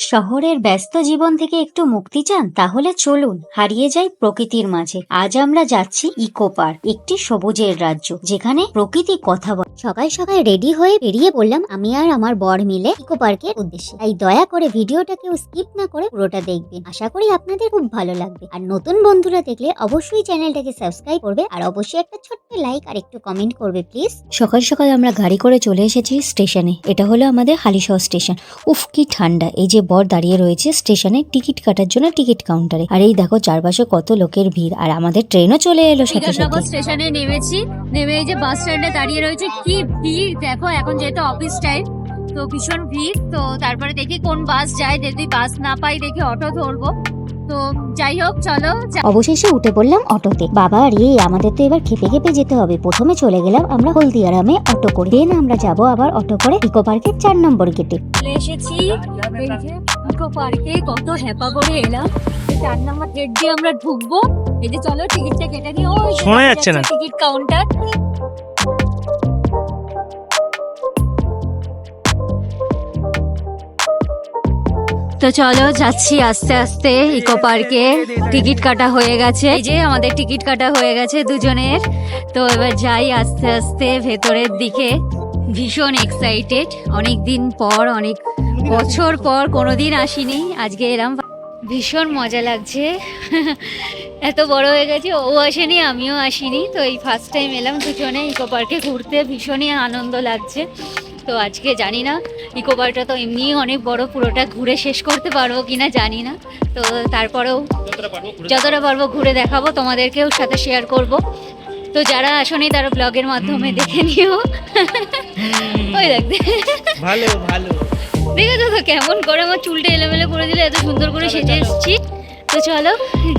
শহরের ব্যস্ত জীবন থেকে একটু মুক্তি চান? তাহলে চলুন হারিয়ে যাই প্রকৃতির মাঝে। আজ আমরা যাচ্ছি ইকো পার্ক, একটি সবুজের রাজ্য যেখানে প্রকৃতি কথা বলে। সকাল সকাল রেডি হয়ে বেরিয়ে পড়লাম আমি আর আমার বর মিলে ইকো পার্কের উদ্দেশ্যে। তাই দয়া করে ভিডিওটা কেউ স্কিপ না করে পুরোটা দেখবেন। আশা করি আপনাদের খুব ভালো লাগবে। আর নতুন বন্ধুরা দেখলে অবশ্যই চ্যানেলটাকে সাবস্ক্রাইব করবে আর অবশ্যই একটা ছোট্ট লাইক আর একটু কমেন্ট করবে প্লিজ। সকাল সকাল আমরা গাড়ি করে চলে এসেছি স্টেশনে। এটা হলো আমাদের হালিশহর স্টেশন। উফ কি ঠান্ডা। এই যে বর দাঁড়িয়ে রয়েছে স্টেশনে টিকিট কাটার জন্য টিকিট কাউন্টারে। আর এই দেখো চারপাশে কত লোকের ভিড়। আর আমাদের ট্রেনও চলে এলো সাথে সাথে। স্টেশনে নেমে এই যে বাস স্ট্যান্ডে দাঁড়িয়ে রয়েছে, কি ভিড় দেখো। এখন যেহেতু অফিস টাইম, তো ভীষণ ভিড়। তো তারপরে দেখি কোন বাস যায়, যদি বাস না পাই দেখি অটো ধরবো। তো যাই হোক চলো। অবশেষে উঠে পড়লাম অটোতে। বাবা রে, আমাদের তো এবার খেপে খেপে যেতে হবে। প্রথমে চলে গেলাম আমরা হলদিয়ারামে অটো করে, দেন আমরা যাব আবার অটো করে ইকো পার্কের 4 নম্বর গেটে। চলে এসেছি এই যে ইকো পার্কে। কত হ্যাপা করে এলাম। 4 নম্বর গেট দিয়ে আমরা ঢুকবো। এই যে চলো টিকিটটা কেটে নিও। শোনা যাচ্ছে না টিকিট কাউন্টার। তো চলো যাচ্ছি আস্তে আস্তে ইকো পার্কে। টিকিট কাটা হয়ে গেছে, এই যে আমাদের টিকিট কাটা হয়ে গেছে দুজনের। তো এবার যাই আস্তে আস্তে ভেতরের দিকে। ভীষণ এক্সাইটেড, অনেক দিন পর, অনেক বছর পর, কোনোদিন আসিনি, আজকে এলাম। ভীষণ মজা লাগছে। এত বড় হয়ে গেছে, ও আসেনি আমিও আসিনি, তো এই ফার্স্ট টাইম এলাম দুজনে ইকো পার্কে ঘুরতে। ভীষণই আনন্দ লাগছে। তো আজকে জানি না ইকো পার্কটা তো এমনি অনেক বড়, পুরোটা ঘুরে শেষ করতে পারবো কিনা জানি না। তো তারপরেও যতটা পারবো ঘুরে দেখাবো, তোমাদেরকেও সাথে শেয়ার করব। তো যারা আসেনি তারা ব্লগের মাধ্যমে দেখে নিও। ওই দেখতে ভালো ভালো দেখেছো তো কেমন করে আমার চুলটা এলোমেলো করে দিলে, এত সুন্দর করে সেজে এসেছি। তো চলো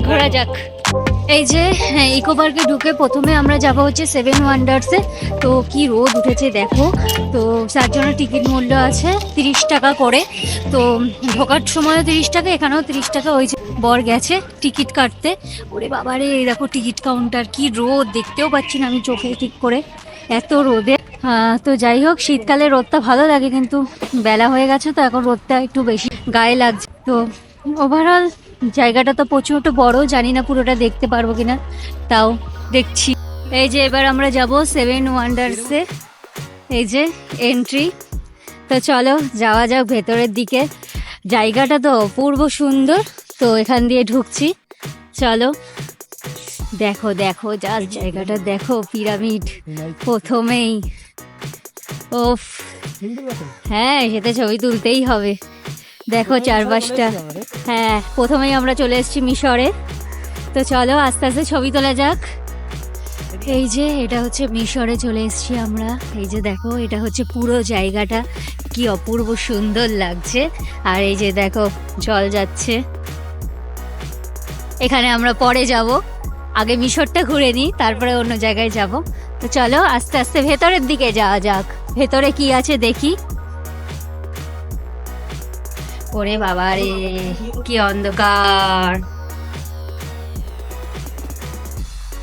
ঘোরা যাক। এই যে ইকো পার্কে ঢুকে প্রথমে আমরা যাব হচ্ছে 7 ওয়ান্ডার্সে। তো কি রোদ উঠেছে দেখো। তো তার জন্য টিকিট মূল্য আছে 30 টাকা করে। তো ঢোকার সময়ও 30 টাকা, এখানেও 30 টাকা। ওই যে বর গেছে টিকিট কাটতে। ওরে বাবারে, এই দেখো টিকিট কাউন্টার। কি রোদ, দেখতেও পাচ্ছি না আমি চোখে ঠিক করে, এত রোদে। তো যাই হোক, শীতকালে রোদটা ভালো লাগে, কিন্তু বেলা হয়ে গেছে তো এখন রোদটা একটু বেশি গায়ে লাগছে। তো ওভারঅল জায়গাটা তো প্রচুর বড়, জানি না পুরোটা দেখতে পারবো কিনা, তাও দেখছি। এই যে এবার আমরা যাব 7 ওয়ান্ডার্সে। এই যে এন্ট্রি। তো চলো যাওয়া যাক ভেতরের দিকে। জায়গাটা তো অপূর্ব সুন্দর। তো এখান দিয়ে ঢুকছি, চলো। দেখো দেখো যার জায়গাটা দেখো, পিরামিড প্রথমেই। ওফ, হ্যাঁ সেটা ছবি তুলতেই হবে। দেখো চারপাশটা। হ্যাঁ, প্রথমেই আমরা চলে এসেছি মিশরে। তো চলো আস্তে আস্তে ছবি তোলা যাক। এই যে এটা হচ্ছে মিশরে চলে এসেছি আমরা। এই যে দেখো, এটা হচ্ছে পুরো জায়গাটা, কি অপূর্ব সুন্দর লাগছে। আর এই যে দেখো জল যাচ্ছে। এখানে আমরা পরে যাব, আগে মিশরটা ঘুরে নিই, তারপরে অন্য জায়গায় যাব। তো চলো আস্তে আস্তে ভেতরের দিকে যাওয়া যাক। ভেতরে কি আছে দেখি। ওরে বাবা রে, কি অন্ধকার।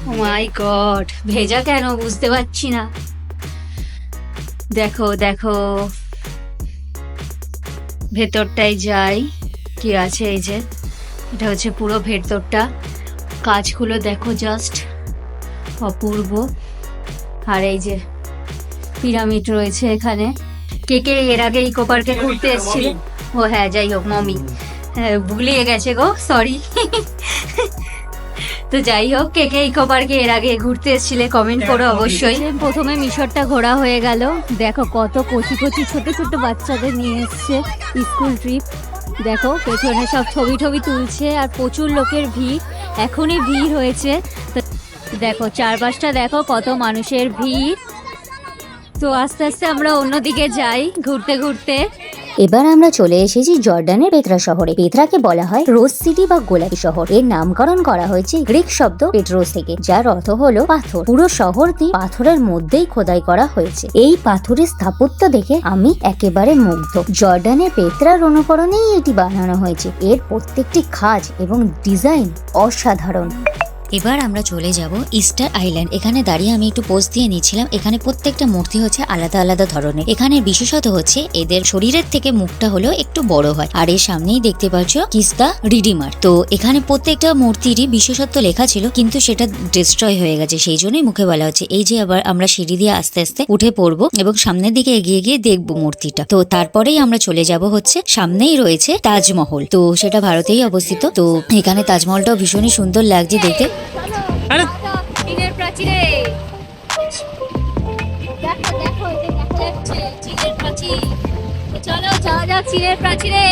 ও মাই গড, ভেজা কেন বুঝতে পারছি না। দেখো দেখো, ভেতরটাই যাই, কি আছে। এই যে এটা হচ্ছে পুরো ভেতরটা। কাজগুলো দেখো জাস্ট অপূর্ব। আর এই যে পিরামিড রয়েছে এখানে। কে কে এর আগে ইকো পার্কে ঘুরতে এসেছিলে? ও হ্যাঁ, যাই হোক, মমি ভুলিয়ে গেছে গো, সরি। তো যাই হোক, কে কে ইকো পার্কে এর আগে ঘুরতে এসেছিলে কমেন্ট করো অবশ্যই। প্রথমে মিশরটা ঘোরা হয়ে গেল। দেখো কত কচি কচি ছোট ছোট বাচ্চাদের নিয়ে এসছে স্কুল ট্রিপ। দেখো পেছনে সব ছবি টবি তুলছে, আর প্রচুর লোকের ভিড়, এখনই ভিড় হয়েছে। তো দেখো চারপাশটা দেখো, কত মানুষের ভিড়। তো আস্তে আস্তে আমরা অন্যদিকে যাই ঘুরতে ঘুরতে। এবার আমরা চলে এসেছি জর্ডানের পেত্রা শহরে। পেত্রাকে বলা হয় রোজ সিটি বা গোলাপি শহর। এর নামকরণ করা হয়েছে গ্রিক শব্দ পেট্রোস থেকে, যার অর্থ হলো পাথর। পুরো শহরটি পাথরের মধ্যেই খোদাই করা হয়েছে। এই পাথরের স্থাপত্য দেখে আমি একেবারে মুগ্ধ। জর্ডানের পেত্রার অনুকরণেই এটি বানানো হয়েছে। এর প্রত্যেকটি কাজ এবং ডিজাইন অসাধারণ। এবার আমরা চলে যাব ইস্টার আইল্যান্ড। এখানে দাঁড়িয়ে আমি একটু পোজ দিয়ে নিয়েছিলাম। এখানে প্রত্যেকটা মূর্তি হচ্ছে আলাদা আলাদা ধরনের। এখানে বিশেষত হচ্ছে এদের শরীরের থেকে মুখটা হলো একটু বড় হয়। আর এর সামনেই দেখতে পাচ্ছ কিস্তা রিডিমার। তো এখানে প্রত্যেকটা মূর্তিরই বিশেষত্ব লেখা ছিল, কিন্তু সেটা ডিস্ট্রয় হয়ে গেছে, সেই জন্যই মুখে বলা হচ্ছে। এই যে আবার আমরা সিঁড়ি দিয়ে আস্তে আস্তে উঠে পড়বো এবং সামনের দিকে এগিয়ে গিয়ে দেখবো মূর্তিটা। তো তারপরেই আমরা চলে যাব হচ্ছে, সামনেই রয়েছে তাজমহল। তো সেটা ভারতেই অবস্থিত। তো এখানে তাজমহলটাও ভীষণই সুন্দর লাগছে দেখতে। আরে চীনের প্রাচীরে দেখো দেখো, এই যে দেখা যাচ্ছে চীনের প্রাচীর। তো চলো যাওয়া যাক চীনের প্রাচীরে।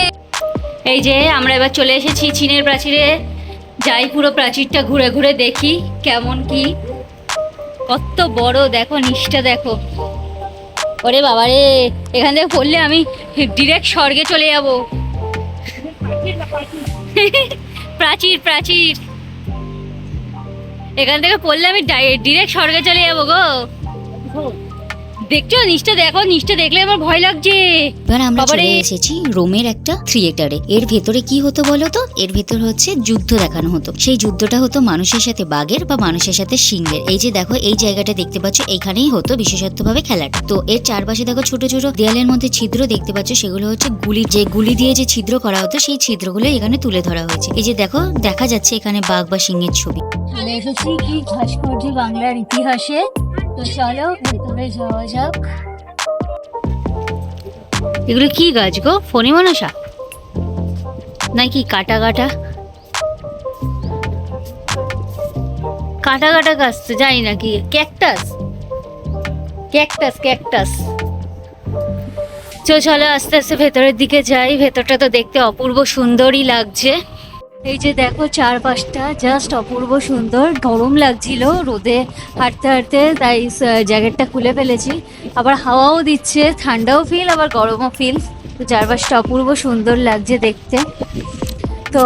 এই যে আমরা এবার চলে এসেছি চীনের প্রাচীরে। যাই পুরো প্রাচীরটা ঘুরে ঘুরে দেখি কেমন কি, কত বড় দেখো, নিচটা দেখো। ওরে বাবারে, এখান থেকে পড়লে আমি ডিরেক্ট স্বর্গে চলে যাব। প্রাচীর প্রাচীর, এখান থেকে পড়লে আমি ডিরেক্ট স্বর্গে চলে যাবো গো। দেখছো নিচটা দেখো, নিচটা দেখলে আমার ভয় লাগছে। এবার আমরা বাবারে। চলে এসেছি রোমের একটা থিয়েটারে। এর ভেতরে কি হতো বলো তো? এর ভেতর হচ্ছে যুদ্ধ দেখানো হতো। সেই যুদ্ধটা হতো মানুষের সাথে বাঘের বা মানুষের সাথে সিংহের। এই যে দেখো এই জায়গাটা দেখতে পাচ্ছ, এইখানেই হতো বিশেষত্বভাবে খেলাটা। তো এর চারপাশে দেখো ছোট ছোট দেয়ালের মধ্যে ছিদ্র দেখতে পাচ্ছ, সেগুলো হচ্ছে গুলি দিয়ে যে ছিদ্র করা হতো, সেই ছিদ্রগুলো এখানে তুলে ধরা হয়েছে। এই যে দেখো দেখা যাচ্ছে এখানে বাঘ বা সিংহের ছবি। চলে এসেছি কি ভাস্কর্য বাংলার ইতিহাসে। তো চলো ভেতরে যাওয়া যাক। এগুলো কি গাছ গো? ফণি মনসা নাকি কাটা কাটা কাটা কাটা গাছ? তো জানি না কি, ক্যাকটাস ক্যাকটাস ক্যাকটাস। চলো আস্তে আস্তে ভেতরের দিকে যাই। ভেতরটা তো দেখতে অপূর্ব সুন্দরই লাগছে। এই যে দেখো চারপাশটা জাস্ট অপূর্ব সুন্দর। গরম লাগছিল রোদে হাঁটতে হাঁটতে, তাই জ্যাকেটটা খুলে ফেলেছি। আবার হাওয়াও দিচ্ছে, ঠান্ডাও ফিল আবার গরমও ফিল। তো চারপাশটা অপূর্ব সুন্দর লাগছে দেখতে। তো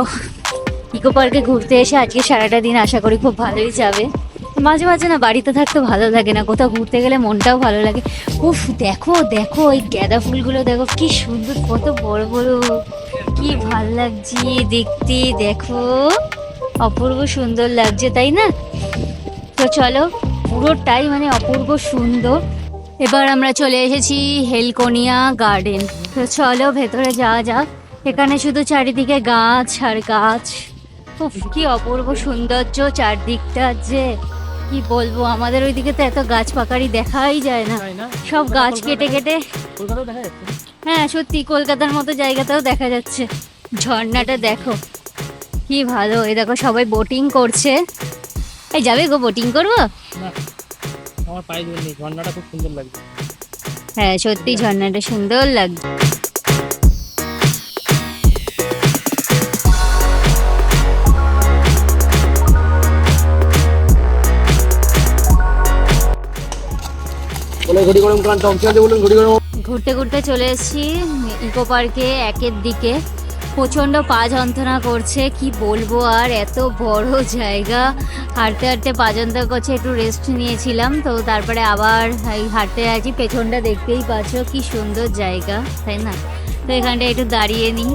ইকো পার্কে ঘুরতে এসে আজকে সারাটা দিন আশা করি খুব ভালোই যাবে। মাঝে মাঝে না বাড়িতে থাকতে ভালো লাগে না, কোথাও ঘুরতে গেলে মনটাও ভালো লাগে। উফ দেখো দেখো এই গাঁদা ফুলগুলো দেখো কি সুন্দর, কত বড় বড়, কি ভাল লাগছে দেখতে। দেখো অপূর্ব সুন্দর লাগছে, তাই না? তো চলো, পুরোটাই মানে অপূর্ব সুন্দর। এবার আমরা চলে এসেছি হেলকোনিয়া গার্ডেন। তো চলো ভেতরে যাওয়া যাক। এখানে শুধু চারিদিকে গাছ আর গাছ। উফ কি অপূর্ব সৌন্দর্য চারদিকটা, যে কি বলবো। আমাদের ওইদিকে তো এত গাছ পাকারি দেখাই যায় না, সব গাছ কেটে কেটে। হ্যাঁ সত্যি কলকাতার মতো জায়গাতেও দেখা যাচ্ছে। ঝর্ণাটা দেখো কি ভালো। এই দেখো সবাই বোটিং করছে। এই যাবে গো বোটিং করবো? আমার পায়ে জল নেই, ঝর্ণাটা খুব সুন্দর লাগছে। হ্যাঁ সত্যি ঝর্ণাটা সুন্দর লাগছে। ঘুরতে ঘুরতে চলে এসেছি ইকো পার্কে একের দিকে। প্রচণ্ড পা যন্ত্রণা করছে, কি বলবো আর, এত বড় জায়গা। হাঁটতে হাঁটতে পা যন্ত্রণা করছে, একটু রেস্ট নিয়েছিলাম। তো তারপরে আবার হাঁটতে আছি। পেছনটা দেখতেই পাচ্ছ কি সুন্দর জায়গা, তাই না? তো এখানটা একটু দাঁড়িয়ে নিই।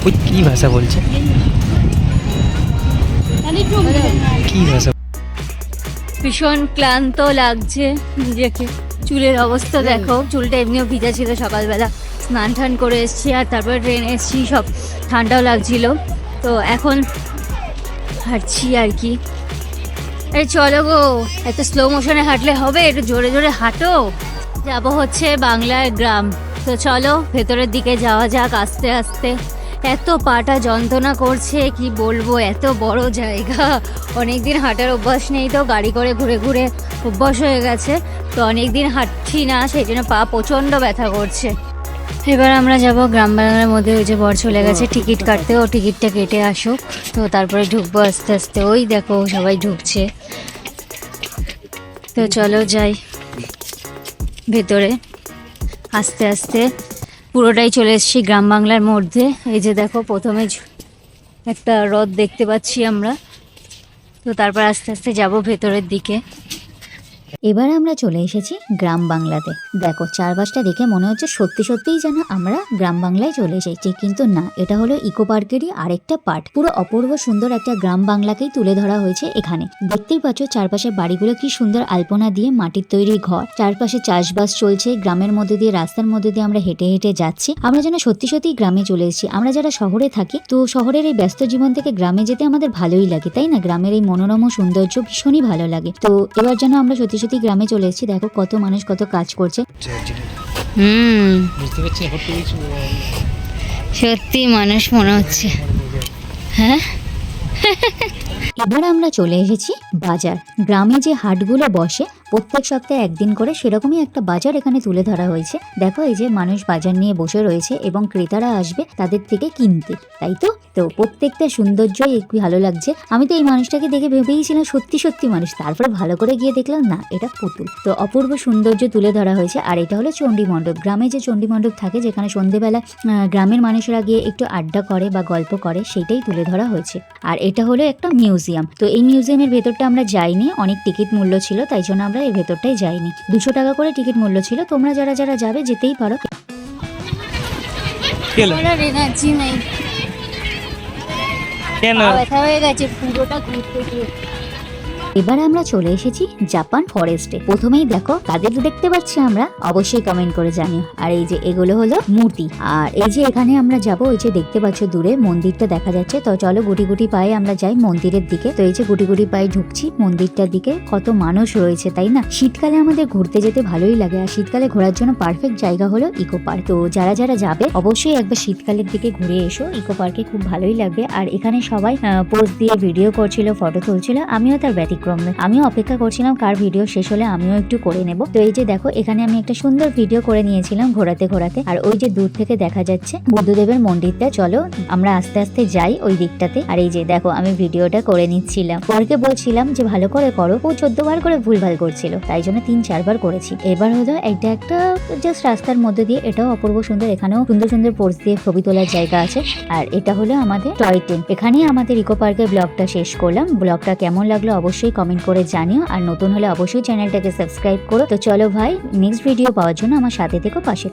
ওই কি ভাষা বলছে, কি ভাষা? ভীষণ ক্লান্ত লাগছে নিজেকে। চুলের অবস্থা দেখো, চুলটা এমনিও ভিজা ছিল সকালবেলা, স্নান টান করে এসেছি আর তারপরে ট্রেনে এসেছি, সব ঠান্ডাও লাগছিল। তো এখন হাঁটছি আর কি। আরে চলো গো, এত স্লো মোশনে হাঁটলে হবে, একটু জোরে জোরে হাঁটো। যাবো হচ্ছে বাংলার গ্রাম। তো চলো ভেতরের দিকে যাওয়া যাক আস্তে আস্তে। এত পাটা যন্ত্রণা করছে কি বলবো, এত বড় জায়গা। অনেকদিন হাঁটার অভ্যাস নেই, তো গাড়ি করে ঘুরে ঘুরে অভ্যাস হয়ে গেছে। তো অনেকদিন হাঁটছি না, সেই জন্য পা প্রচণ্ড ব্যথা করছে। এবার আমরা যাব গ্রাম বাংলার মধ্যে। ওই যে বর চলে গেছে টিকিট কাটতে, ও টিকিটটা কেটে আসুক, তো তারপরে ঢুকবো আস্তে আস্তে। ওই দেখো সবাই ঢুকছে। তো চলো যাই ভেতরে আস্তে আস্তে। পুরোটাই চলে এসেছি গ্রাম বাংলার মধ্যে। এই যে দেখো প্রথমে একটা হ্রদ দেখতে পাচ্ছি আমরা। তো তারপর আস্তে আস্তে যাব ভেতরের দিকে। এবার আমরা চলে এসেছি গ্রাম বাংলাতে। দেখো চারপাশটা দেখে মনে হচ্ছে সত্যি সত্যিই যেন আমরা গ্রাম বাংলায় চলে এসেছি, কিন্তু না, এটা হলো ইকো পার্কেরই আরেকটা পার্ট। পুরো অপূর্ব সুন্দর একটা গ্রাম বাংলাকেই তুলে ধরা হয়েছে এখানে। দেখতেই পাচ্ছ চারপাশে বাড়িগুলো কি সুন্দর আলপনা দিয়ে মাটির তৈরি ঘর, চারপাশে চাষবাস চলছে, গ্রামের মধ্যে দিয়ে রাস্তার মধ্যে দিয়ে আমরা হেঁটে হেঁটে যাচ্ছি। আমরা যেন সত্যি সত্যি গ্রামে চলে এসেছি। আমরা যারা শহরে থাকি, তো শহরের এই ব্যস্ত জীবন থেকে গ্রামে যেতে আমাদের ভালোই লাগে, তাই না? গ্রামের এই মনোরম সৌন্দর্য ভীষণই ভালো লাগে। তো এবার যেন আমরা সত্যি সত্যি গ্রামে চলে এসেছি। দেখো কত মানুষ কত কাজ করছে। বুঝতে পারছি হট কিছু সত্যি মানুষ মনে হচ্ছে। হ্যাঁ, এবার আমরা চলে এসেছি বাজার। গ্রামে যে হাটগুলো বসে প্রত্যেক সপ্তাহে একদিন করে, সেরকমই একটা বাজার এখানে তুলে ধরা হয়েছে। দেখো এই যে মানুষ বাজার নিয়ে বসে রয়েছে এবং ক্রেতারা আসবে তাদের থেকে কিনতে, তাই তো? তো প্রত্যেকটা সৌন্দর্যই একটু ভালো লাগছে। আমি তো এই মানুষটাকে দেখে ভেবেইছিলাম সত্যি সত্যি মানুষ, তারপরে ভালো করে গিয়ে দেখলাম না, এটা পুতুল। তো অপূর্ব সৌন্দর্য তুলে ধরা হয়েছে। আর এটা হলো চণ্ডী মণ্ডপ। গ্রামে যে চণ্ডী মণ্ডপ থাকে, যেখানে সন্ধেবেলা গ্রামের মানুষেরা গিয়ে একটু আড্ডা করে বা গল্প করে, সেটাই তুলে ধরা হয়েছে। আর এটা হলো একটা মিউজিয়াম। তো এই মিউজিয়ামের ভেতরটা আমরা যাইনি, অনেক টিকিট মূল্য ছিল, তাই জন্য আমরা এর ভেতরটাই যাইনি। 200 টাকা করে টিকিট মূল্য ছিল। তোমরা যারা যারা যাবে যেতেই পারো। আমার এনার্জি নেই, কেন পা ব্যথা হয়ে গেছে পুরোটা ঘুরতে গিয়ে। এবার আমরা চলে এসেছি জাপান ফরেস্টে। প্রথমেই দেখো তাদের দেখতে পাচ্ছি আমরা, অবশ্যই কমেন্ট করে জানিও। আর এই যে এগুলো হলো মূর্তি। আর এই যে এখানে আমরা যাব, ওই যে দেখতে পাচ্ছ দূরে মন্দিরটা দেখা যাচ্ছে। তো চলো গুটি গুটি পায়ে আমরা যাই মন্দিরের দিকে। তো এই যে গুটি গুটি পায়ে ঢুকছি মন্দিরটার দিকে। কত মানুষ রয়েছে, তাই না? শীতকালে আমাদের ঘুরতে যেতে ভালোই লাগে। আর শীতকালে ঘোরার জন্য পারফেক্ট জায়গা হলো ইকো পার্ক। তো যারা যারা যাবে অবশ্যই একবার শীতকালের দিকে ঘুরে এসো। ইকো পার্কে খুব ভালোই লাগবে। আর এখানে সবাই পোজ দিয়ে ভিডিও করছিল, ফটো তুলছিল। আমিও তার ব্যতিক্রম নয়, আমিও অপেক্ষা করছিলাম কার ভিডিও শেষ হলে আমিও একটু করে নেব। তো এই যে দেখো এখানে আমি একটা সুন্দর ভিডিও করে নিয়েছিলাম ঘোরাতে ঘোরাতে। আর ওই যে দূর থেকে দেখা যাচ্ছে বুদ্ধদেবের মন্দিরটা। চলো আমরা আস্তে আস্তে যাই ওই দিকটাতে। আর এই যে দেখো আমি ভিডিওটা করে নিচ্ছিলাম। পরকে বলছিলাম যে ভালো করে করো, ও 14 বার করে ভুলভাল করছিল, তাই জন্য 3-4 বার করেছি। এবার হলো এটা একটা জাস্ট রাস্তার মধ্যে দিয়ে, এটাও অপূর্ব সুন্দর। এখানেও সুন্দর সুন্দর পোজ দিয়ে ছবি তোলার জায়গা আছে। আর এটা হলো আমাদের টয় ট্রেন। এখানেই আমাদের ইকো পার্কের ব্লগটা শেষ করলাম। ব্লগটা কেমন লাগলো অবশ্যই কমেন্ট করে জানিও। আর নতুন হলে অবশ্যই চ্যানেলটাকে সাবস্ক্রাইব করো। তো চলো ভাই, নেক্সট ভিডিও পাওয়ার জন্য আমার সাথে থেকো, পাশে।